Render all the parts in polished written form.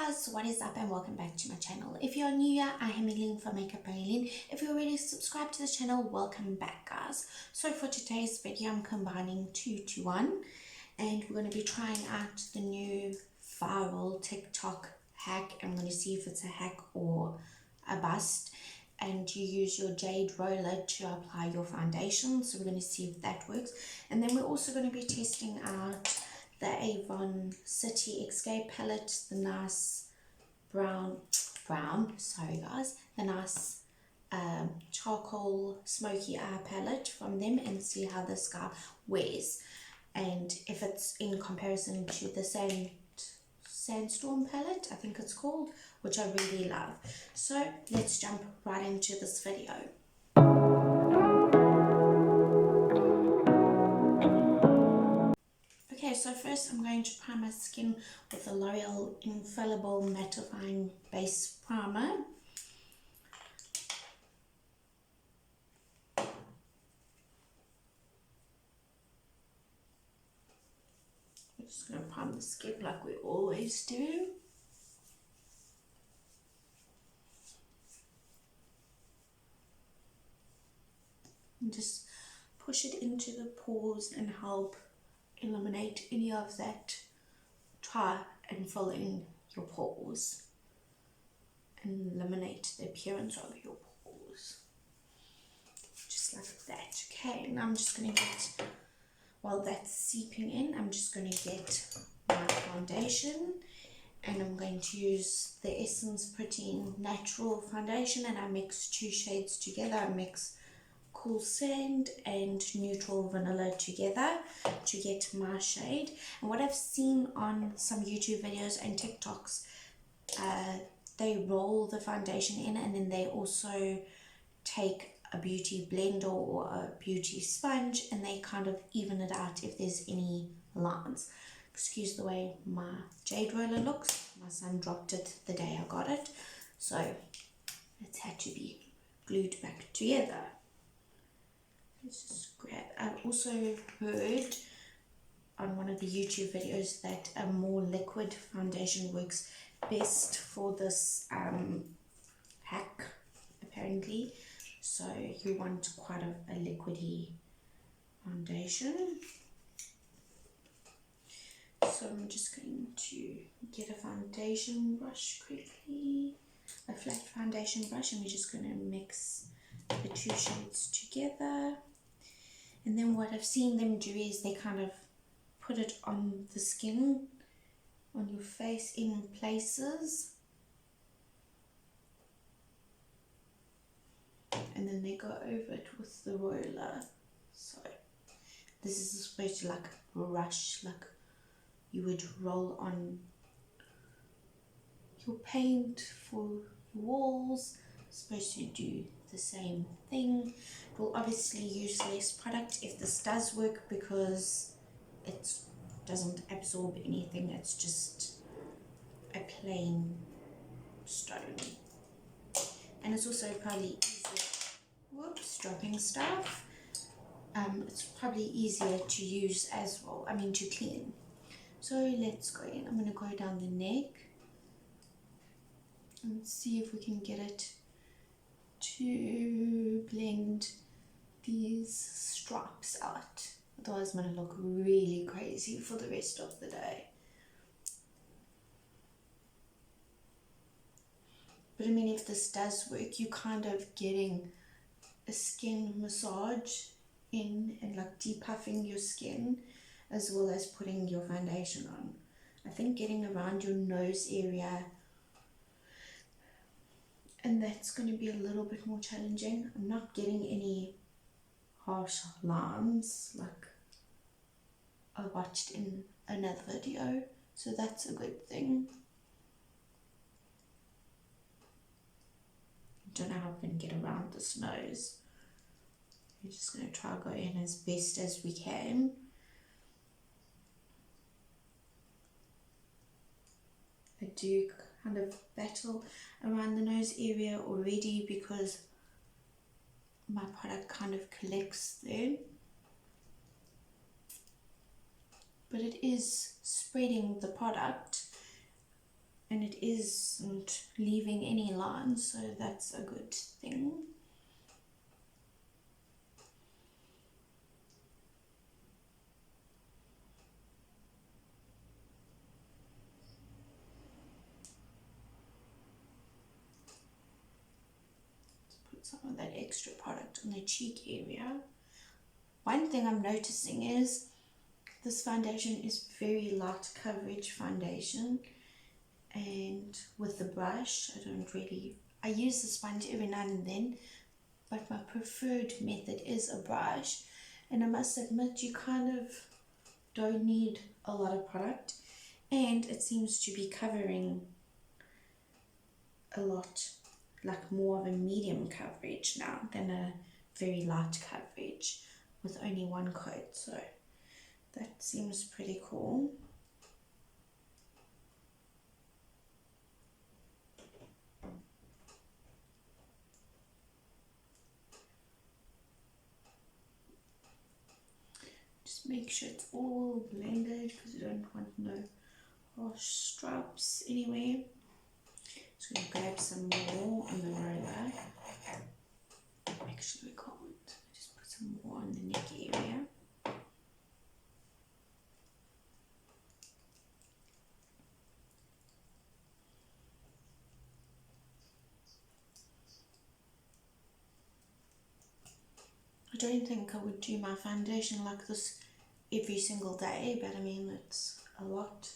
guys, what is up and welcome back to my channel. If you're new here, I am Eileen from Makeup by Eileen. If you're already subscribed to the channel, welcome back guys. So for today's video, I'm combining 2 to 1 and we're going to be trying out the new viral TikTok hack. I'm going to see if it's a hack or a bust, and you use your jade roller to apply your foundation. So we're going to see if that works, and then we're also going to be testing out the Avon City Escape palette, the nice brown, sorry guys, the nice charcoal smoky eye palette from them, and see how this guy wears and if it's in comparison to the Sandstorm palette, I think it's called, which I really love. So let's jump right into this video. Okay, so first I'm going to prime my skin with the L'Oreal Infallible Mattifying Base Primer. I'm just going to prime the skin like we always do. And just push it into the pores and help eliminate any of that. Try and fill in your pores and eliminate the appearance of your pores, just like that. Okay, now I'm just going to get, while that's seeping in, I'm just going to get my foundation, and I'm going to use the Essence Pretty Natural foundation, and I mix 2 shades together. I mix Cool Sand and Neutral Vanilla together to get my shade. And what I've seen on some YouTube videos and TikToks, they roll the foundation in and then they also take a beauty blender or a beauty sponge and they kind of even it out if there's any lines. Excuse the way my jade roller looks. My son dropped it the day I got it, so it's had to be glued back together. Let's just grab. I've also heard on one of the YouTube videos that a more liquid foundation works best for this hack, apparently. So you want quite a liquidy foundation. So I'm just going to get a foundation brush quickly, a flat foundation brush, and we're just going to mix the 2 shades together. And then what I've seen them do is they kind of put it on the skin, on your face in places, and then they go over it with the roller. So this is supposed to like brush, like you would roll on your paint for your walls. It's supposed to do the same thing. It will obviously use less product if this does work because it doesn't absorb anything. It's just a plain stone, and it's also probably easier. Whoops, dropping stuff. It's probably easier to use as well. I mean to clean. So let's go in. I'm going to go down the neck and see if we can get it to blend these stripes out. Otherwise I'm going to look really crazy for the rest of the day. But I mean, if this does work, you're kind of getting a skin massage in and like depuffing your skin as well as putting your foundation on. I think getting around your nose area, and that's going to be a little bit more challenging. I'm not getting any harsh lines like I watched in another video, so that's a good thing. I don't know how I'm going to get around this nose. We're just going to try to go in as best as we can. I do kind of battle around the nose area already because my product kind of collects there, but it is spreading the product and it it isn't leaving any lines, so that's a good thing. Put some of that extra product on the cheek area. One thing I'm noticing is this foundation is very light coverage foundation, and with the brush I use the sponge every now and then, but my preferred method is a brush, and I must admit you kind of don't need a lot of product, and it seems to be covering a lot, like more of a medium coverage now than a very light coverage with only one coat, so that seems pretty cool. Just make sure it's all blended because you don't want no harsh stripes anywhere. Just going to grab some more on the roller. Actually, we can't. Just put some more on the neck area. I don't think I would do my foundation like this every single day, but I mean, it's a lot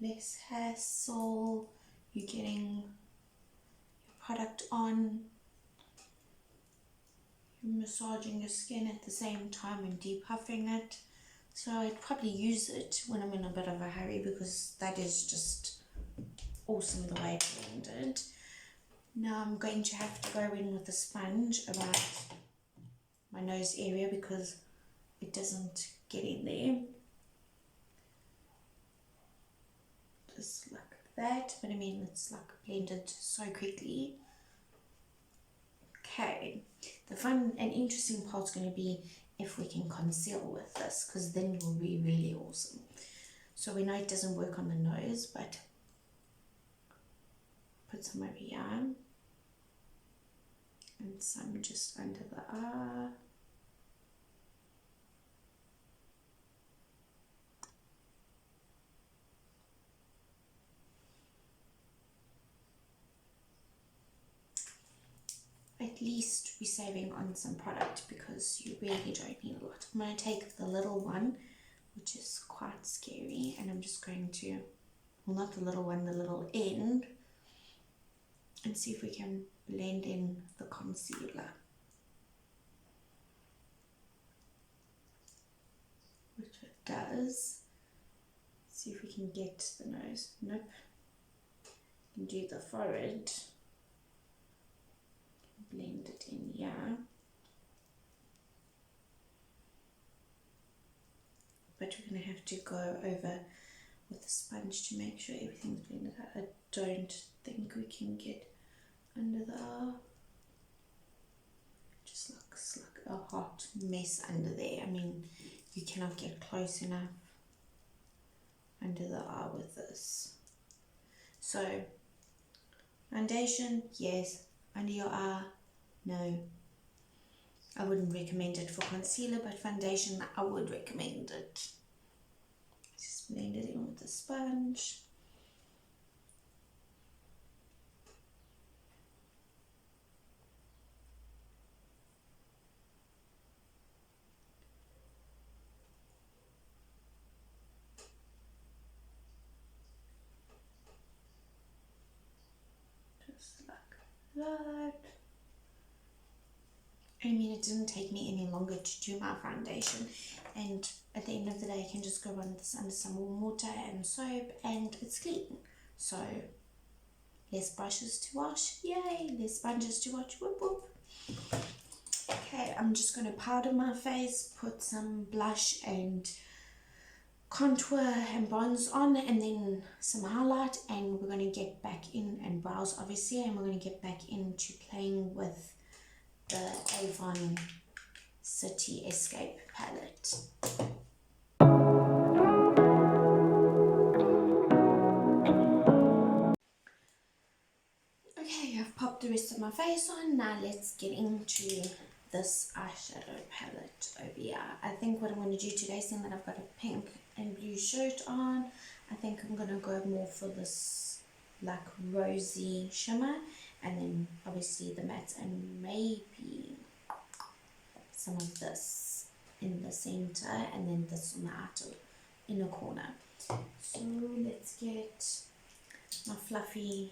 less hassle. You're getting your product on, you're massaging your skin at the same time and depuffing it. So I'd probably use it when I'm in a bit of a hurry, because that is just awesome the way it's blended. Now I'm going to have to go in with a sponge about my nose area because it doesn't get in there. Just like that, but I mean, it's like blended so quickly. Okay, the fun and interesting part's going to be if we can conceal with this, because then it will be really awesome. So we know it doesn't work on the nose, but put some over here and some just under the eye. At least we're saving on some product because you really don't need a lot. I'm going to take the little one, which is quite scary, and I'm just going to, well, not the little one, the little end, and see if we can blend in the concealer, which it does. See if we can get the nose. Nope. You can do the forehead. Blend it in here. But we're going to have to go over with the sponge to make sure everything's blended out. I don't think we can get under the eye. Just looks like a hot mess under there. I mean, you cannot get close enough under the eye with this. So, foundation, yes. Under your eye, no. I wouldn't recommend it for concealer, but foundation, I would recommend it. Just blend it in with the sponge. Just like that. I mean, it didn't take me any longer to do my foundation, and at the end of the day I can just go run this under some warm water and soap and it's clean. So less brushes to wash, yay, less sponges to wash, whoop whoop. Okay, I'm just going to powder my face, put some blush and contour and bronze on, and then some highlight, and we're going to get back in, and brows obviously, and we're going to get back into playing with the Avon City Escape palette. pop the rest of my face on. Now let's get into this eyeshadow palette over here. I think what I'm going to do today, seeing that I've got a pink and blue shirt on, I think I'm going to go more for this like rosy shimmer, and then obviously the matte, and maybe some of this in the center, and then this on the outer inner corner. So let's get my fluffy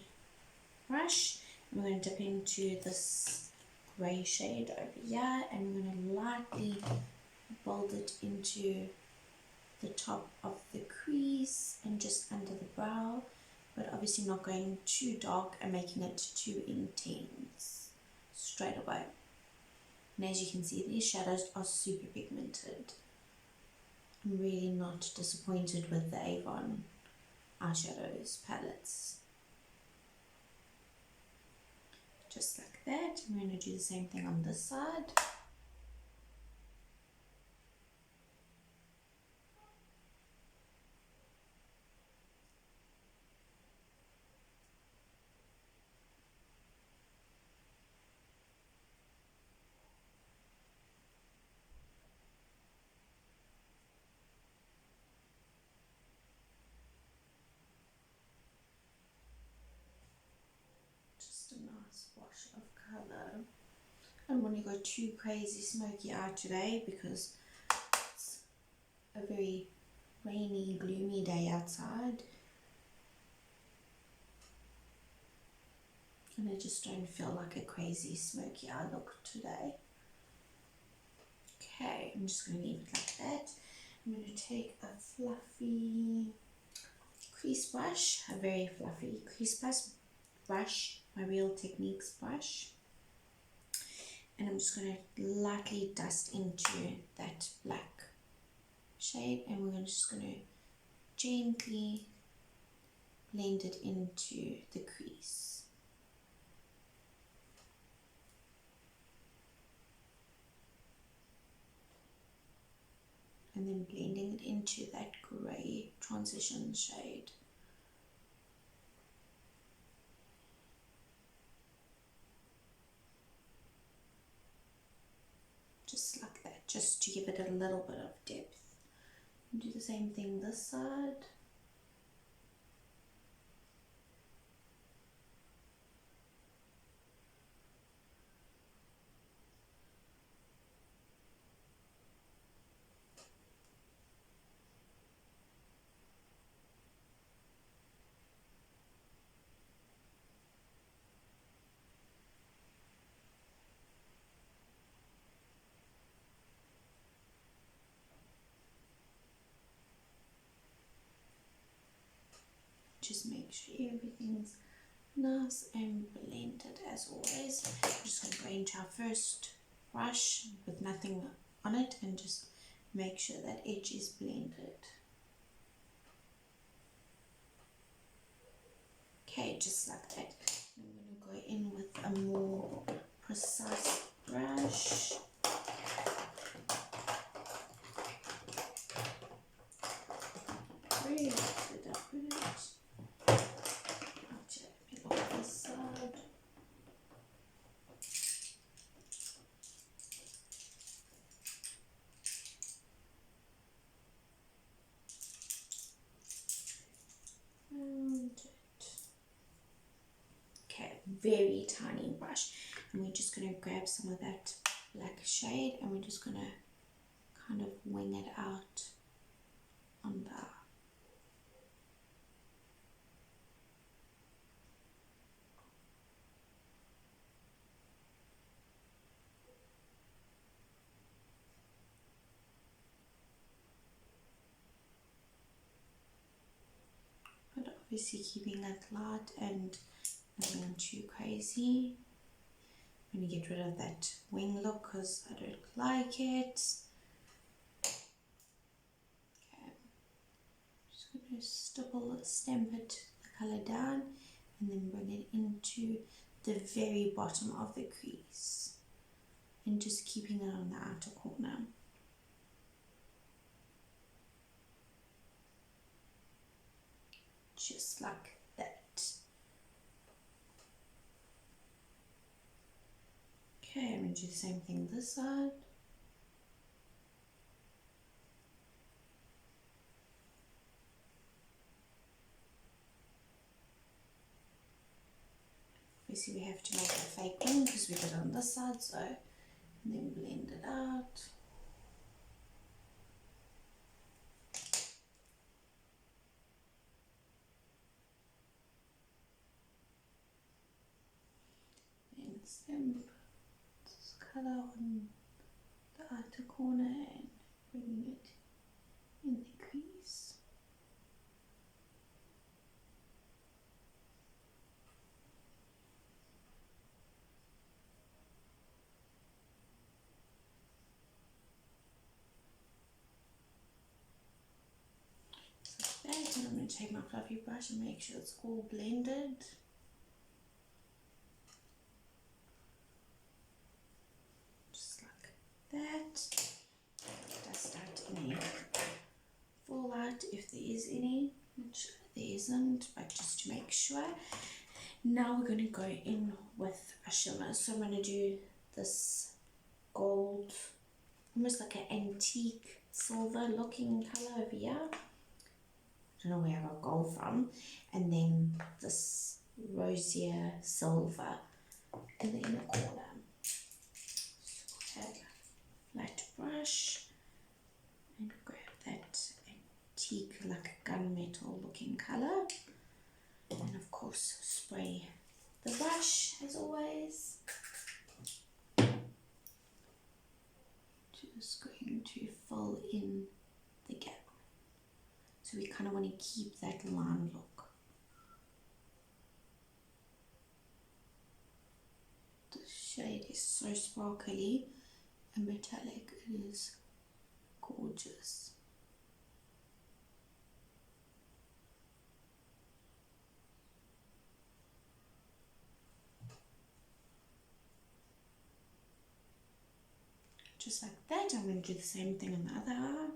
brush. I'm going to dip into this grey shade over here, and I'm going to lightly build it into the top of the crease and just under the brow, but obviously not going too dark and making it too intense straight away. And as you can see, these shadows are super pigmented. I'm really not disappointed with the Avon eyeshadows palettes. Just like that. I'm going to do the same thing on this side. Just a nice wash of colour. I don't want to go too crazy smoky eye today because it's a very rainy, gloomy day outside, and I just don't feel like a crazy smoky eye look today. Okay, I'm just going to leave it like that. I'm going to take a fluffy crease brush, a very fluffy crease brush, my Real Techniques brush, and I'm just going to lightly dust into that black shade, and we're just going to gently blend it into the crease. And then blending it into that grey transition shade. Just like that, just to give it a little bit of depth. And do the same thing this side. Just make sure everything's nice and blended as always. I'm just going to go into our first brush with nothing on it and just make sure that edge is blended. Okay, just like that. I'm going to go in with a more precise brush. Really good up with it. Very tiny brush, and we're just going to grab some of that black shade and we're just going to kind of wing it out on the but obviously keeping it light and not being too crazy. I'm going to get rid of that wing look because I don't like it. Okay, just going to stamp it, the colour down, and then bring it into the very bottom of the crease and just keeping it on the outer corner. Just like that. Okay, I'm going to do the same thing this side. Obviously we have to make a fake one because we did it on this side, so, and then blend it out. And then put this colour on the outer corner and bring it in the crease. Like that, and I'm going to take my fluffy brush and make sure it's all blended. Just like that. Dust out any fallout if there is any, which there isn't, but just to make sure. Now we're going to go in with a shimmer. So I'm going to do this gold, almost like an antique silver looking colour over here. I don't know where I got gold from. And then this rosier silver in the inner corner. So have a flat brush and grab that antique, like a gunmetal looking colour. And of course spray the brush as always. Just going to fill in the gap. So we kind of want to keep that line look. The shade is so sparkly and metallic, it is gorgeous. Just like that, I'm going to do the same thing on the other eye.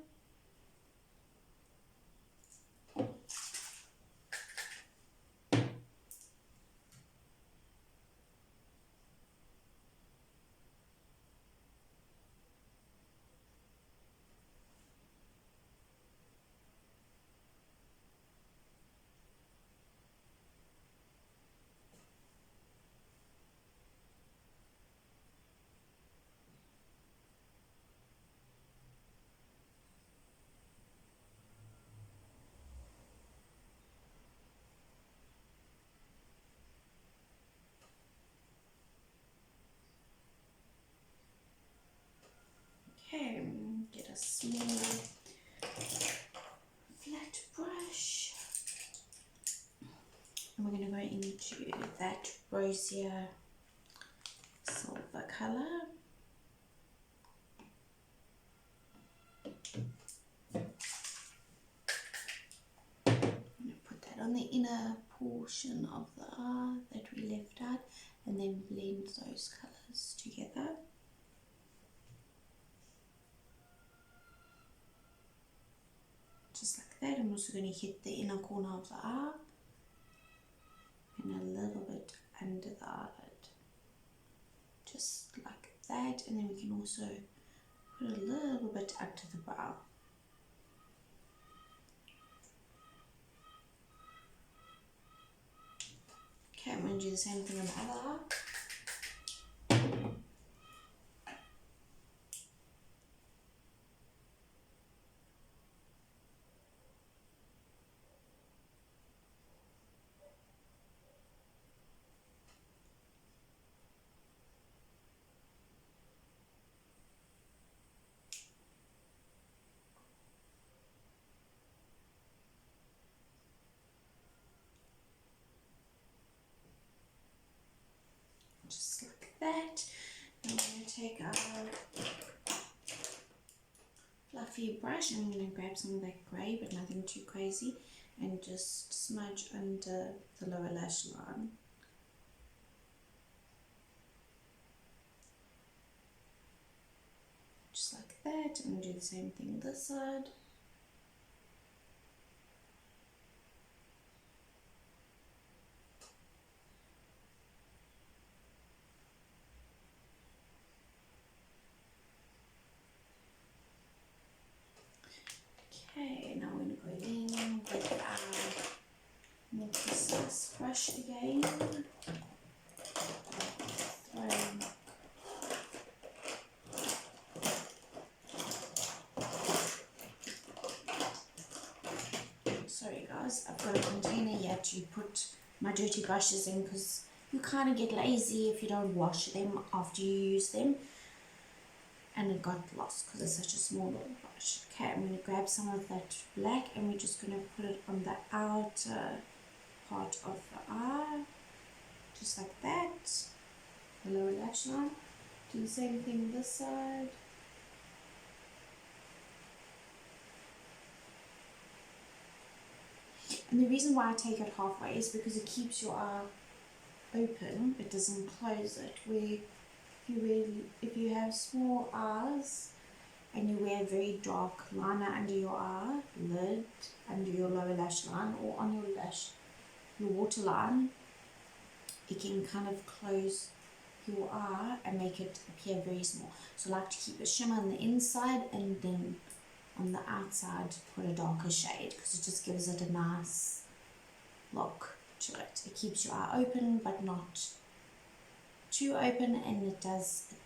Okay, get a small flat brush. And we're going to go into that rosier silver colour. I'm going to put that on the inner portion of the eye that we left out and then blend those colours together. Just like that. I'm also going to hit the inner corner of the eye and a little bit under the eyelid. Just like that. And then we can also put a little bit up to the brow. Okay, I'm going to do the same thing on the other eye. Just like that. And I'm going to take our fluffy brush and I'm going to grab some of that grey, but nothing too crazy, and just smudge under the lower lash line. Just like that. I'm going to do the same thing this side. this brush again. Sorry guys, I've got a container here to put my dirty brushes in because you kind of get lazy if you don't wash them after you use them. And it got lost because it's such a small little brush. Okay, I'm going to grab some of that black and we're just going to put it on the outer part of the eye. Just like that. The lower lash line. Do the same thing this side. And the reason why I take it halfway is because it keeps your eye open. It doesn't close it. Where if you have small eyes and you wear a very dark liner under your eye, lid, under your lower lash line or on your waterline, it can kind of close your eye and make it appear very small. So I like to keep a shimmer on the inside and then on the outside put a darker shade because it just gives it a nice look to it. It keeps your eye open but not too open, and it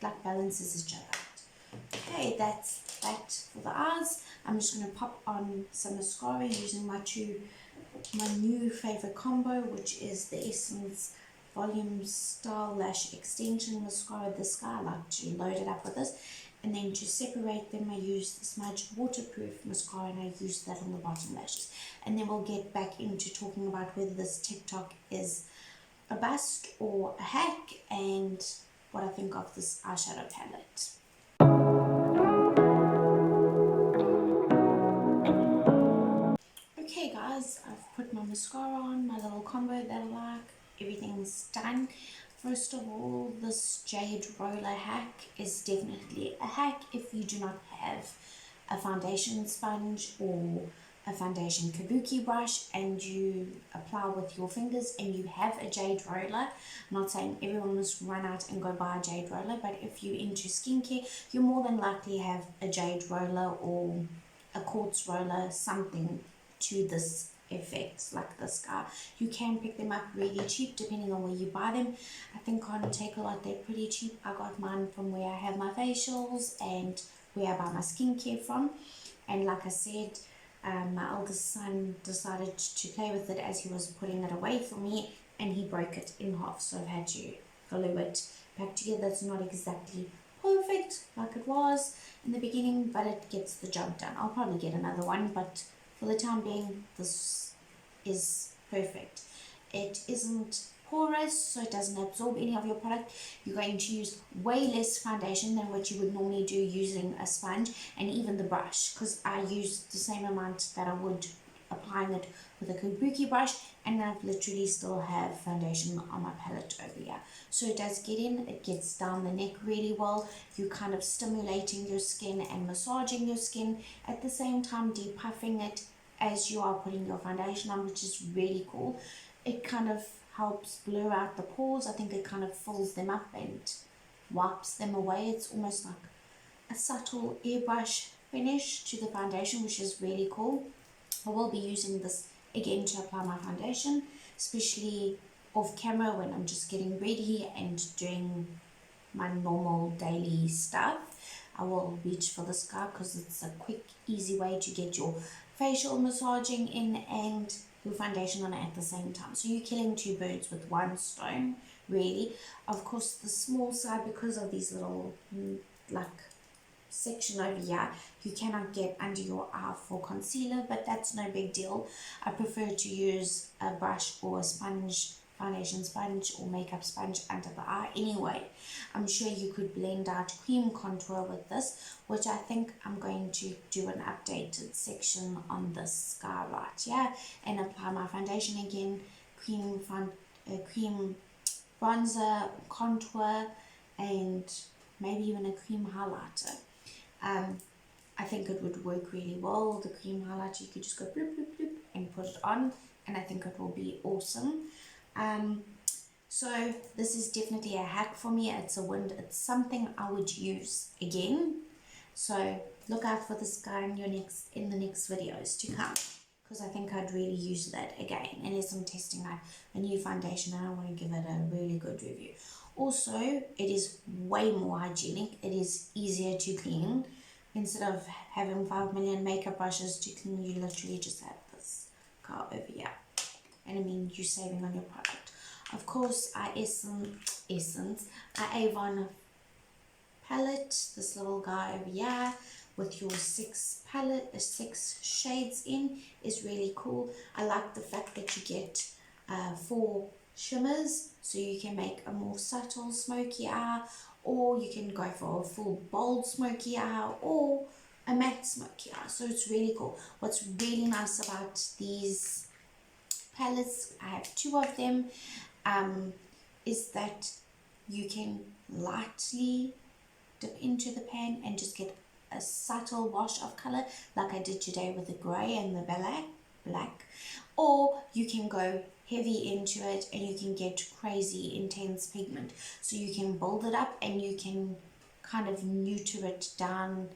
like balances each other out. Okay, that's that for the eyes. I'm just going to pop on some mascara using my new favorite combo, which is the Essence Volume Style Lash Extension mascara. This guy, I like to load it up with this, and then to separate them I use the Smudge Waterproof mascara and I use that on the bottom lashes. And then we'll get back into talking about whether this TickTock is a bust or a hack and what I think of this eyeshadow palette. Okay guys, I've put my mascara on, my little combo that I like, everything's done. First of all, this jade roller hack is definitely a hack if you do not have a foundation sponge or a foundation kabuki brush and you apply with your fingers and you have a jade roller. I'm not saying everyone must run out and go buy a jade roller, but if you're into skincare, you more than likely have a jade roller or a quartz roller, something to this effect like this guy. You can pick them up really cheap depending on where you buy them. I think on Takealot they're pretty cheap. I got mine from where I have my facials and where I buy my skincare from. And like I said, my eldest son decided to play with it as he was putting it away for me and he broke it in half, so I've had to glue it back together. It's not exactly perfect like it was in the beginning, but it gets the job done. I'll probably get another one, but for the time being this is perfect. It isn't porous, so it doesn't absorb any of your product. You're going to use way less foundation than what you would normally do using a sponge and even the brush, because I use the same amount that I would applying it with a kabuki brush, and I've literally still have foundation on my palette over here. So it does get in, it gets down the neck really well. You're kind of stimulating your skin and massaging your skin at the same time, depuffing it as you are putting your foundation on, which is really cool. It kind of helps blur out the pores. I think it kind of fills them up and wipes them away. It's almost like a subtle airbrush finish to the foundation, which is really cool. I will be using this again to apply my foundation, especially off camera when I'm just getting ready and doing my normal daily stuff. I will reach for this guy because it's a quick, easy way to get your facial massaging in and your foundation on it at the same time. So you're killing two birds with one stone, really. Of course, the small side, because of these little like section over here, you cannot get under your eye for concealer, but that's no big deal. I prefer to use a brush or a sponge, foundation sponge or makeup sponge under the eye anyway. I'm sure you could blend out cream contour with this, which I think I'm going to do an updated section on this guy right here and apply my foundation again, cream bronzer, contour, and maybe even a cream highlighter. I think it would work really well. The cream highlighter, you could just go bloop bloop bloop and put it on, and I think it will be awesome. So this is definitely a hack for me. It's a win. It's something I would use again. So look out for this guy in the next videos to come, because I think I'd really use that again unless I'm testing out a new foundation and I want to give it a really good review. Also, it is way more hygienic. It is easier to clean. Instead of having 5 million makeup brushes to clean, you literally just have this guy over here. And I mean, you're saving on your product. Of course, our Avon palette, this little guy over here with your 6 shades in, is really cool. I like the fact that you get 4 shimmers, so you can make a more subtle smoky eye, or you can go for a full bold smoky eye, or a matte smoky eye. So it's really cool. What's really nice about these palettes, I have 2 of them, is that you can lightly dip into the pan and just get a subtle wash of color like I did today with the gray and the black, or you can go heavy into it and you can get crazy intense pigment, so you can build it up and you can kind of neuter it down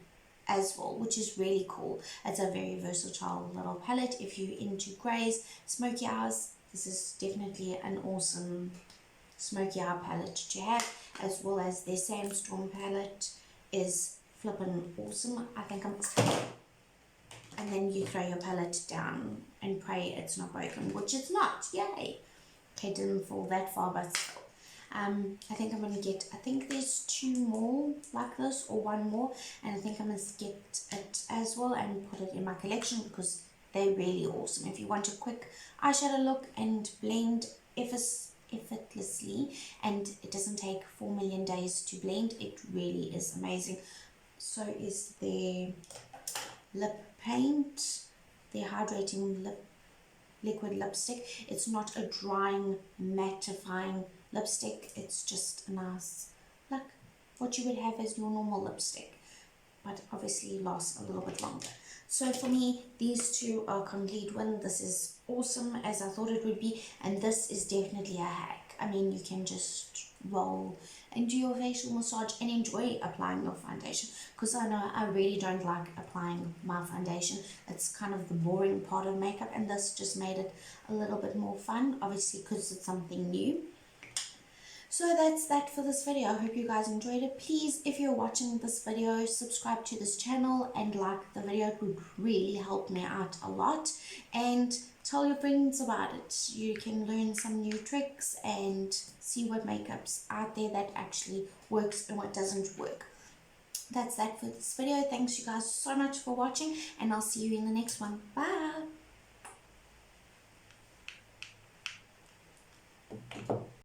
as well, which is really cool. It's a very versatile little palette. If you're into grays, smoky eyes, this is definitely an awesome smoky eye palette to have, as well as their Sandstorm palette is flippin' awesome. I think and then you throw your palette down and pray it's not broken, which it's not. Yay! Okay, didn't fall that far, but still. I think I'm going to get, I think there's 2 more like this, or 1 more, and I think I'm going to get it as well and put it in my collection because they're really awesome. If you want a quick eyeshadow look and blend effortlessly, and it doesn't take 4 million days to blend, it really is amazing. So is their lip paint, their hydrating liquid lipstick. It's not a drying, mattifying lipstick. It's just a nice, like what you would have as your normal lipstick, but obviously lasts a little bit longer. So for me, these 2 are complete win. This is awesome as I thought it would be, and this is definitely a hack. I mean, you can just roll and do your facial massage and enjoy applying your foundation, because I know I really don't like applying my foundation. It's kind of the boring part of makeup, and this just made it a little bit more fun, obviously because it's something new. So that's that for this video. I hope you guys enjoyed it. Please, if you're watching this video, subscribe to this channel and like the video. It would really help me out a lot. And tell your friends about it. You can learn some new tricks and see what makeup's out there that actually works and what doesn't work. That's that for this video. Thanks you guys so much for watching, and I'll see you in the next one. Bye!